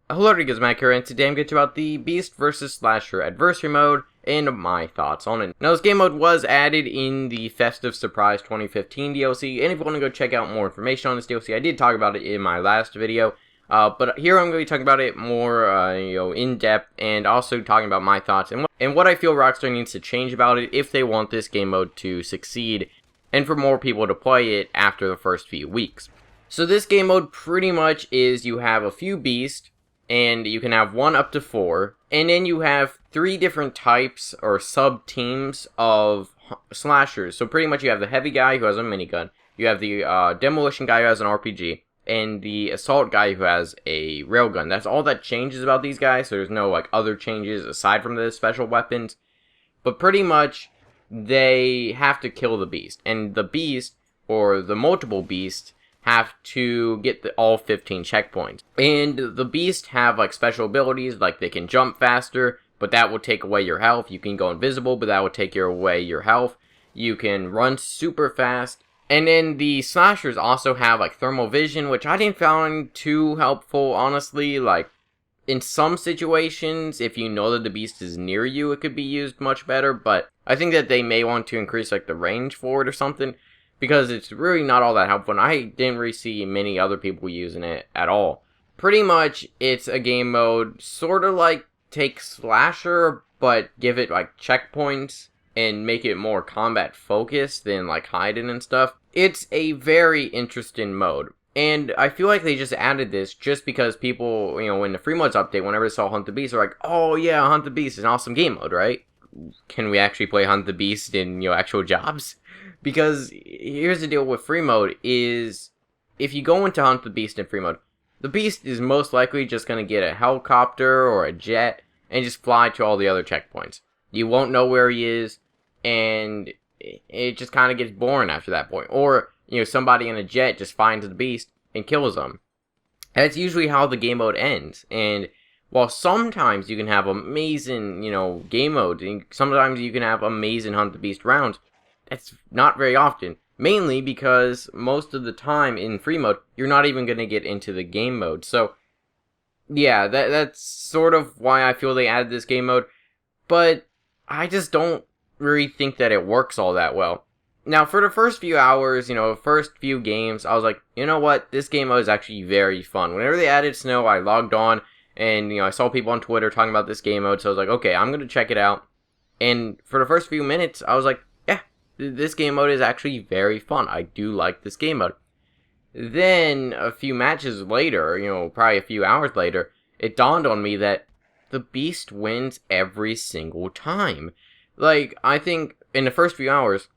Hello, everybody, Matt here, and today I'm going to talk about the Beast vs. Slasher Adversary mode and my thoughts on it. Now, this game mode was added in the Festive Surprise 2015 DLC, and if you want to go check out more information on this DLC, I did talk about it in my last video, but here I'm going to be talking about it more, in depth, and also talking about my thoughts and what I feel Rockstar needs to change about it if they want this game mode to succeed, and for more people to play it after the first few weeks. So this game mode pretty much is you have a few beasts, and you can have 1 up to 4, and then you have 3 different types or sub-teams of slashers. So pretty much you have the heavy guy who has a minigun, you have the demolition guy who has an RPG, and the assault guy who has a railgun. That's all that changes about these guys, so there's no like other changes aside from the special weapons. But pretty much they have to kill the beast, and the beast, or the multiple beasts, have to get all 15 checkpoints. And the beasts have like special abilities, like they can jump faster, but that will take away your health. You can go invisible, but that will take away your health. You can run super fast. And then the slashers also have like thermal vision, which I didn't find too helpful, honestly. Like, in some situations, if you know that the beast is near you, it could be used much better, but I think that they may want to increase like the range for it or something, because it's really not all that helpful, and I didn't really see many other people using it at all. Pretty much, it's a game mode sort of like take Slasher, but give it like checkpoints and make it more combat focused than like hiding and stuff. It's a very interesting mode, and I feel like they just added this just because people, in the free modes update, whenever they saw Hunt the Beast, are like, oh yeah, Hunt the Beast is an awesome game mode, right? Can we actually play Hunt the Beast in, actual jobs? Because here's the deal with free mode is, if you go into Hunt the Beast in free mode, the Beast is most likely just going to get a helicopter or a jet and just fly to all the other checkpoints. You won't know where he is, and it just kind of gets boring after that point. Or, somebody in a jet just finds the Beast and kills him. That's usually how the game mode ends, and while sometimes you can have amazing, game modes, and sometimes you can have amazing Hunt the Beast rounds, that's not very often. Mainly because most of the time in free mode, you're not even going to get into the game mode. So, yeah, that's sort of why I feel they added this game mode. But I just don't really think that it works all that well. Now, for the first few hours, first few games, I was like, you know what? This game mode is actually very fun. Whenever they added snow, I logged on, and, I saw people on Twitter talking about this game mode, so I was like, okay, I'm going to check it out. And for the first few minutes, I was like, yeah, this game mode is actually very fun. I do like this game mode. Then, a few matches later, probably a few hours later, it dawned on me that the Beast wins every single time. Like, I think in the first few hours,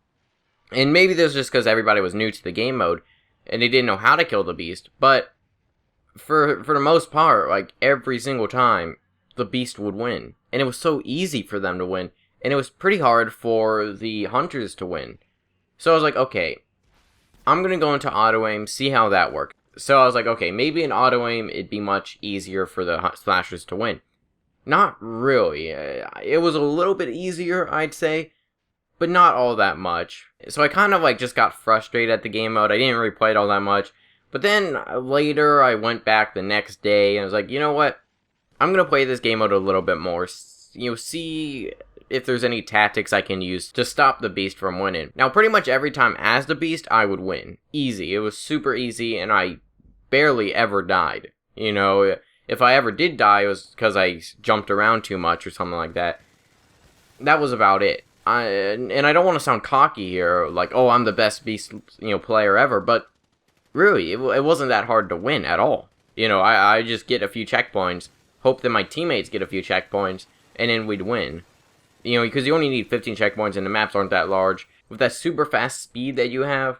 and maybe this was just because everybody was new to the game mode, and they didn't know how to kill the Beast, but for the most part, like, every single time, the Beast would win. And it was so easy for them to win, and it was pretty hard for the hunters to win. So I was like, okay, I'm going to go into auto-aim, see how that works. So I was like, okay, maybe in auto-aim, it'd be much easier for the slashers to win. Not really. It was a little bit easier, I'd say, but not all that much. So I kind of, just got frustrated at the game mode. I didn't really play it all that much. But then later, I went back the next day, and I was like, you know what? I'm going to play this game mode a little bit more. See if there's any tactics I can use to stop the Beast from winning. Now, pretty much every time as the Beast, I would win. Easy. It was super easy, and I barely ever died. If I ever did die, it was because I jumped around too much or something like that. That was about it. And I don't want to sound cocky here, like, oh, I'm the best Beast, player ever, but really, it wasn't that hard to win at all. I just get a few checkpoints, hope that my teammates get a few checkpoints, and then we'd win. Because you only need 15 checkpoints and the maps aren't that large. With that super fast speed that you have,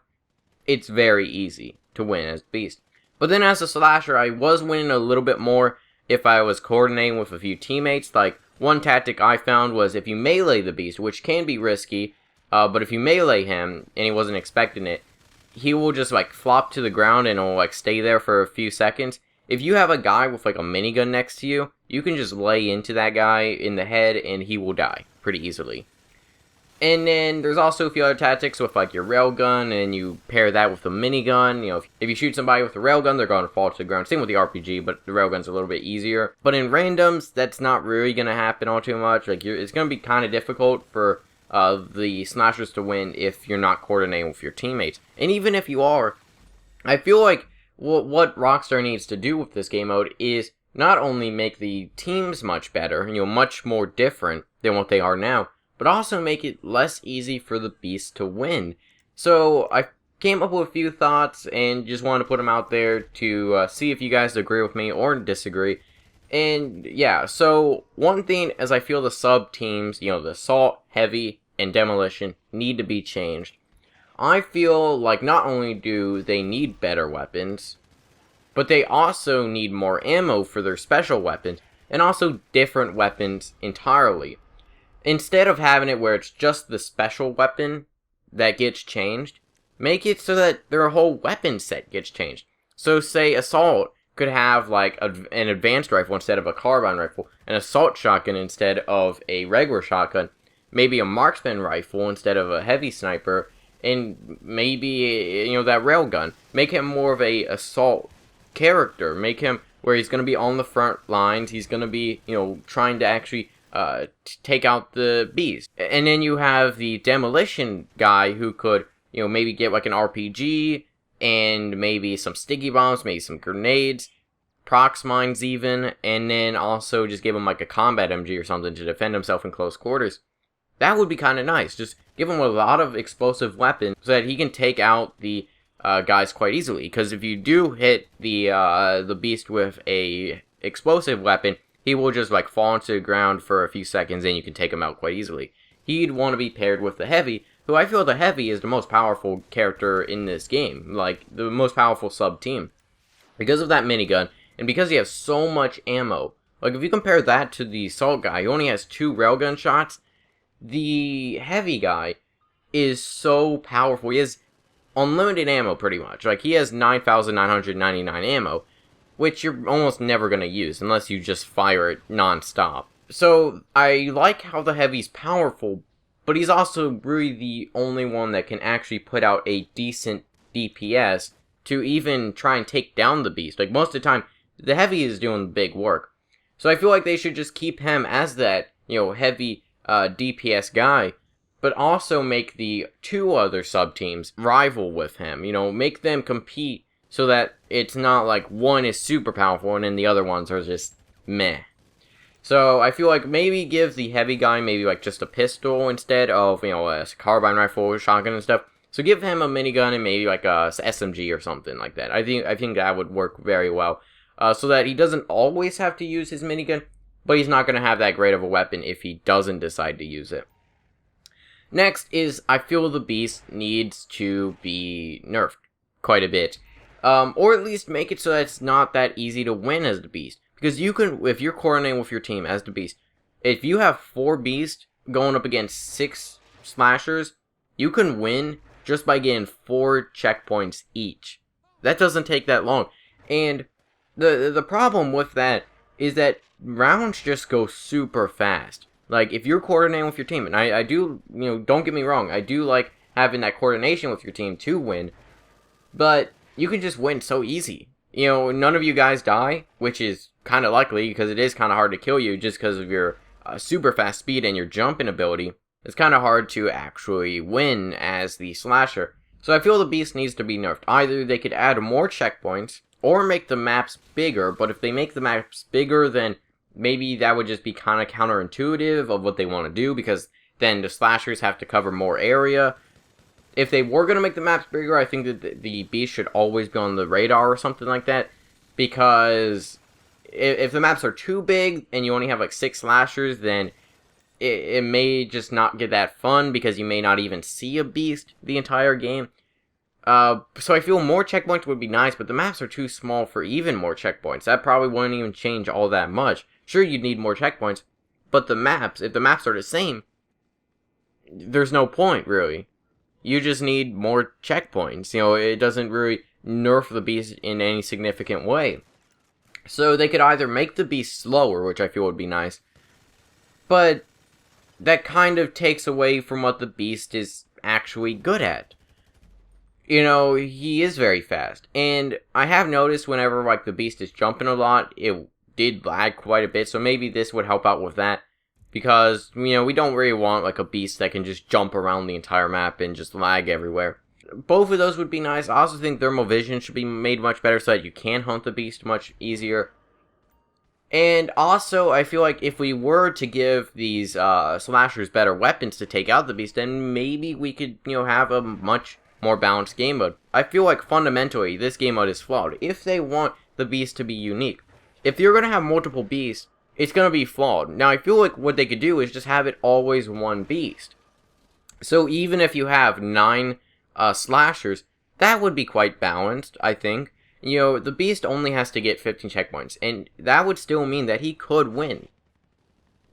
it's very easy to win as Beast. But then as a slasher, I was winning a little bit more if I was coordinating with a few teammates. Like, one tactic I found was if you melee the Beast, which can be risky, but if you melee him, and he wasn't expecting it, he will just, flop to the ground and will, stay there for a few seconds. If you have a guy with, a minigun next to you, you can just lay into that guy in the head and he will die pretty easily. And then there's also a few other tactics with like your railgun, and you pair that with the minigun. You know, if you shoot somebody with a railgun, they're going to fall to the ground. Same with the RPG, but the railgun's a little bit easier. But in randoms, that's not really going to happen all too much. Like it's going to be kind of difficult for the slashers to win if you're not coordinating with your teammates. And even if you are, I feel like what Rockstar needs to do with this game mode is not only make the teams much better, much more different than what they are now, but also make it less easy for the Beast to win. So I came up with a few thoughts and just wanted to put them out there to see if you guys agree with me or disagree. And yeah, so one thing is I feel the sub teams, the Assault, Heavy, and Demolition need to be changed. I feel like not only do they need better weapons, but they also need more ammo for their special weapons, and also different weapons entirely. Instead of having it where it's just the special weapon that gets changed, make it so that their whole weapon set gets changed. So say Assault could have like an advanced rifle instead of a carbine rifle, an assault shotgun instead of a regular shotgun, maybe a marksman rifle instead of a heavy sniper, and maybe, that railgun. Make him more of a assault character. Make him where he's going to be on the front lines. He's going to be, trying to actually take out the Beast. And then you have the Demolition guy who could, maybe get like an RPG and maybe some sticky bombs, maybe some grenades, prox mines even, and then also just give him like a combat MG or something to defend himself in close quarters. That would be kind of nice. Just give him a lot of explosive weapons so that he can take out the guys quite easily. Because if you do hit the Beast with a explosive weapon, he will just like fall into the ground for a few seconds and you can take him out quite easily. He'd want to be paired with the Heavy, who I feel the Heavy is the most powerful character in this game. Like, the most powerful sub-team. Because of that minigun, and because he has so much ammo. Like, if you compare that to the Assault guy, who only has 2 railgun shots, the Heavy guy is so powerful. He has unlimited ammo, pretty much. Like, he has 9,999 ammo, which you're almost never going to use, unless you just fire it non-stop. So, I like how the Heavy's powerful, but he's also really the only one that can actually put out a decent DPS to even try and take down the Beast. Like, most of the time, the Heavy is doing the big work. So I feel like they should just keep him as that, heavy DPS guy, but also make the 2 other sub-teams rival with him. Make them compete so that it's not like one is super powerful and then the other ones are just meh. So I feel like maybe give the Heavy guy maybe like just a pistol instead of, a carbine rifle, shotgun and stuff. So give him a minigun and maybe like a SMG or something like that. I think that would work very well. So that he doesn't always have to use his minigun, but he's not going to have that great of a weapon if he doesn't decide to use it. Next is, I feel the Beast needs to be nerfed quite a bit. Or at least make it so that it's not that easy to win as the Beast. Because you can, if you're coordinating with your team as the Beast, if you have 4 Beasts going up against 6 Slashers, you can win just by getting 4 checkpoints each. That doesn't take that long. And the problem with that is that rounds just go super fast. Like, if you're coordinating with your team, and I do, don't get me wrong, I do like having that coordination with your team to win, but you can just win so easy. None of you guys die, which is kind of likely, because it is kind of hard to kill you just because of your super fast speed and your jumping ability. It's kind of hard to actually win as the Slasher. So I feel the Beast needs to be nerfed. Either they could add more checkpoints, or make the maps bigger, but if they make the maps bigger, then maybe that would just be kind of counterintuitive of what they want to do, because then the Slashers have to cover more area. If they were going to make the maps bigger, I think that the Beast should always be on the radar or something like that, because if the maps are too big and you only have like 6 Slashers, then it may just not get that fun, because you may not even see a Beast the entire game. So I feel more checkpoints would be nice, but the maps are too small for even more checkpoints. That probably wouldn't even change all that much. Sure, you'd need more checkpoints, but the maps, if the maps are the same, there's no point, really. You just need more checkpoints. It doesn't really nerf the Beast in any significant way. So they could either make the Beast slower, which I feel would be nice, but that kind of takes away from what the Beast is actually good at. You know, he is very fast, and I have noticed whenever, like, the Beast is jumping a lot, it did lag quite a bit, so maybe this would help out with that, because, you know, we don't really want, like, a Beast that can just jump around the entire map and just lag everywhere. Both of those would be nice. I also think thermal vision should be made much better so that you can hunt the Beast much easier. And also, I feel like if we were to give these slashers better weapons to take out the Beast, then maybe we could, you know, have a much more balanced game mode. I feel like fundamentally this game mode is flawed if they want the Beast to be unique. If you're going to have multiple Beasts, it's going to be flawed. Now, I feel like what they could do is just have it always one Beast. So even if you have 9 slashers, that would be quite balanced, I think. You know, the Beast only has to get 15 checkpoints, and that would still mean that he could win.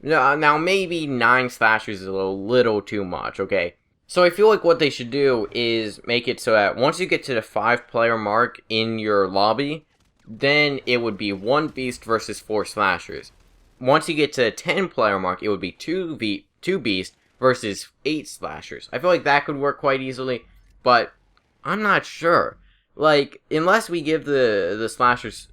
Now maybe 9 slashers is a little too much, okay? So I feel like what they should do is make it so that once you get to the 5-player mark in your lobby, then it would be 1 Beast versus 4 slashers. Once you get to the 10-player mark, it would be 2 Beast versus 8 slashers. I feel like that could work quite easily, but I'm not sure. Like, unless we give the slashers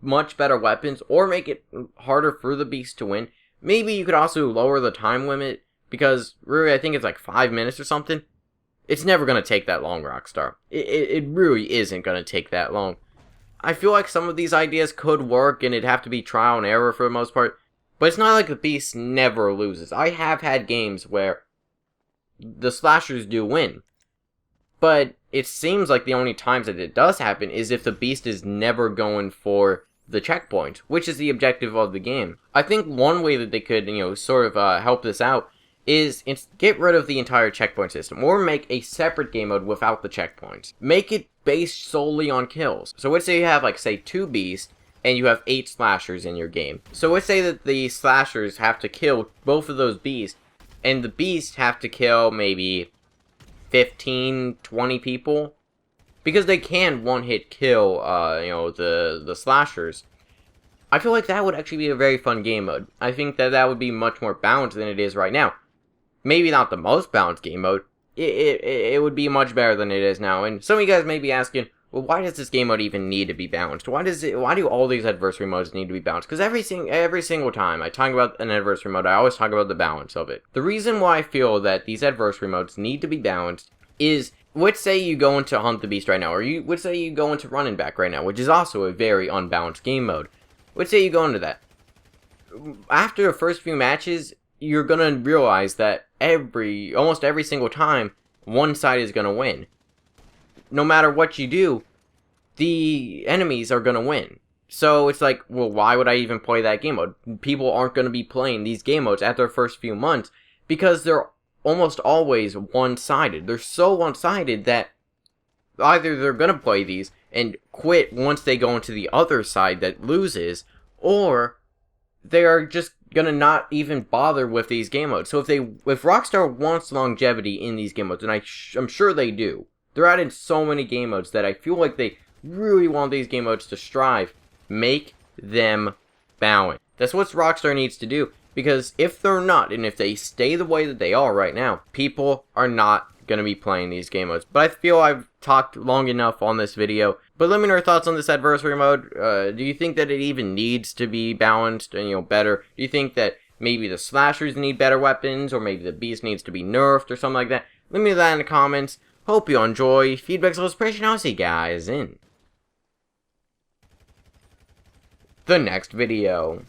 much better weapons, or make it harder for the Beast to win, maybe you could also lower the time limit, because really I think it's like 5 minutes or something. It's never going to take that long, Rockstar. It really isn't going to take that long. I feel like some of these ideas could work, and it'd have to be trial and error for the most part, but it's not like the Beast never loses. I have had games where the slashers do win, but it seems like the only times that it does happen is if the Beast is never going for the checkpoint, which is the objective of the game. I think one way that they could, you know, sort of help this out is get rid of the entire checkpoint system, or make a separate game mode without the checkpoints. Make it based solely on kills. So let's say you have, like, say 2 Beasts, and you have 8 slashers in your game. So let's say that the slashers have to kill both of those Beasts, and the Beasts have to kill maybe 15, 20 people, because they can one-hit kill, you know, the slashers. I feel like that would actually be a very fun game mode. I think that that would be much more balanced than it is right now. Maybe not the most balanced game mode. It would be much better than it is now. And some of you guys may be asking, well, why does this game mode even need to be balanced? Why do all these adversary modes need to be balanced? Because every single time I talk about an adversary mode, I always talk about the balance of it. The reason why I feel that these adversary modes need to be balanced is, let's say you go into Hunt the Beast right now, or let's say you go into Run and Back right now, which is also a very unbalanced game mode. Let's say you go into that. After the first few matches, you're gonna realize that almost every single time, one side is gonna win. No matter what you do, the enemies are gonna win. So it's like, well, why would I even play that game mode? People aren't gonna be playing these game modes at their first few months, because they're almost always one-sided. They're so one-sided that either they're gonna play these and quit once they go into the other side that loses, or they are just gonna not even bother with these game modes. So if Rockstar wants longevity in these game modes, and I'm sure they do, they're adding so many game modes that I feel like they really want these game modes to strive. Make them balanced. That's what Rockstar needs to do, because if they're not, and if they stay the way that they are right now, people are not going to be playing these game modes. But I feel I've talked long enough on this video. But let me know your thoughts on this adversary mode. Do you think that it even needs to be balanced and, you know, better? Do you think that maybe the slashers need better weapons, or maybe the Beast needs to be nerfed or something like that? Let me know that in the comments. Hope you enjoy. Feedback's always appreciated. I'll see you guys in the next video.